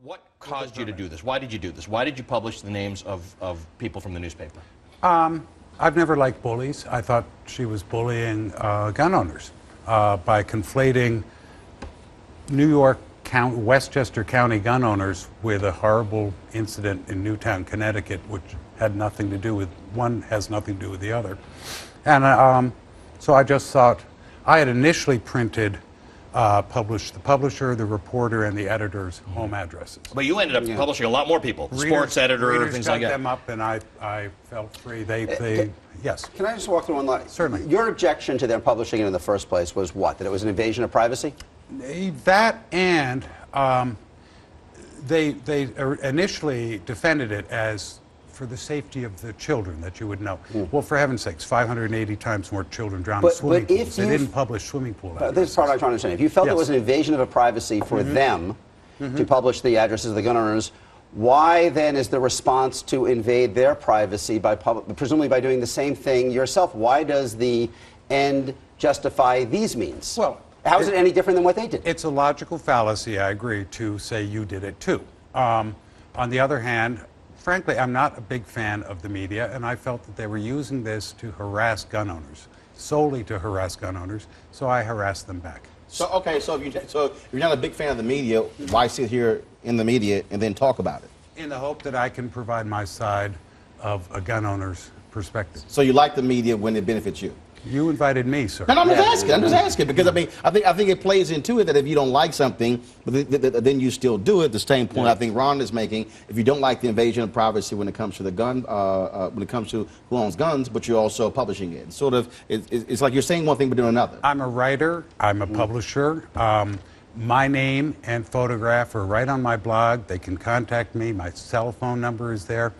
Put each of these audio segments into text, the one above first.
What caused you to do this? Why did you do this? Why did you publish the names of people from the newspaper? I've never liked bullies. I thought she was bullying gun owners by conflating New York Westchester County gun owners with a horrible incident in Newtown, Connecticut, which had nothing to do with, one has nothing to do with the other. And so I just thought, I had initially printed, published the publisher, the reporter, and the editor's home addresses. But you ended up publishing a lot more people, sports editor, things like that. Readers got them up, and I felt free. Yes. Can I just walk through one line? Certainly. Your objection to them publishing it in the first place was what? That it was an invasion of privacy? That, and they initially defended it as for the safety of the children, that you would know. Well, for heaven's sakes, 580 times more children drowned in swimming pools. They didn't publish swimming pool addresses. This is part I'm trying to understand. If you felt it was an invasion of a privacy for them to publish the addresses of the gun owners, why then is the response to invade their privacy by presumably by doing the same thing yourself? Why does the end justify these means? Well, how is it any different than what they did? It's a logical fallacy, I agree, to say you did it too. On the other hand, frankly, I'm not a big fan of the media, and I felt that they were using this to harass gun owners, solely to harass gun owners, so I harassed them back. So, okay, so if you're not a big fan of the media, why sit here in the media and then talk about it? In the hope that I can provide my side of a gun owner's perspective. So you like the media when it benefits you? You invited me, sir. No, I'm just asking because I think it plays into it that if you don't like something, but then you still do it. The same point I think Ron is making. If you don't like the invasion of privacy when it comes to the gun, when it comes to who owns guns, but you're also publishing it. Sort of, it's like you're saying one thing but doing another. I'm a writer. I'm a publisher. My name and photograph are right on my blog. They can contact me. My cell phone number is there.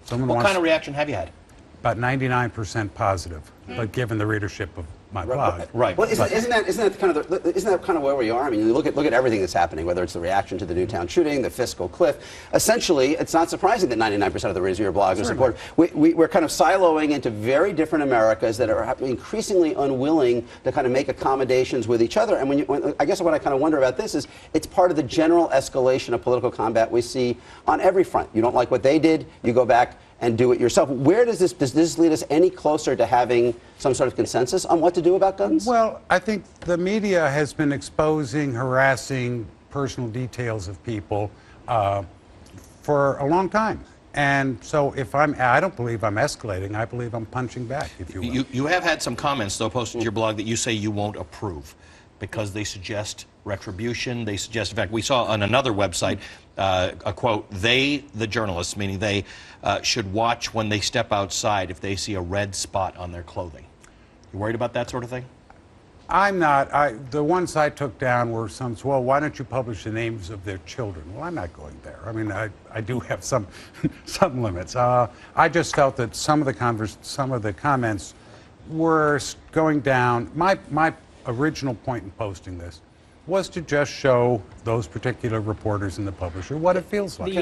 What kind of reaction have you had? About 99% positive, but given the readership of my blog. Right. Well, isn't that kind of where we are? I mean, you look at everything that's happening, whether it's the reaction to the Newtown shooting, the fiscal cliff. Essentially, it's not surprising that 99% of the readers of your blog are supportive. We're kind of siloing into very different Americas that are increasingly unwilling to kind of make accommodations with each other. And I guess what I kind of wonder about this is it's part of the general escalation of political combat we see on every front. You don't like what they did, you go back and do it yourself. Where does this lead us any closer to having some sort of consensus on what to do about guns? Well, I think the media has been exposing, harassing personal details of people for a long time. And so if I don't believe I'm escalating, I believe I'm punching back, if you will. You have had some comments, though, posted to your blog that you say you won't approve because they suggest retribution. They suggest, in fact, we saw on another website a quote, the journalists, meaning they, should watch when they step outside if they see a red spot on their clothing. You worried about that sort of thing? I'm not. The ones I took down were some, well, why don't you publish the names of their children? Well, I'm not going there. I mean, I do have some limits. I just felt that some of the comments were going down. My original point in posting this was to just show those particular reporters and the publisher what it feels like.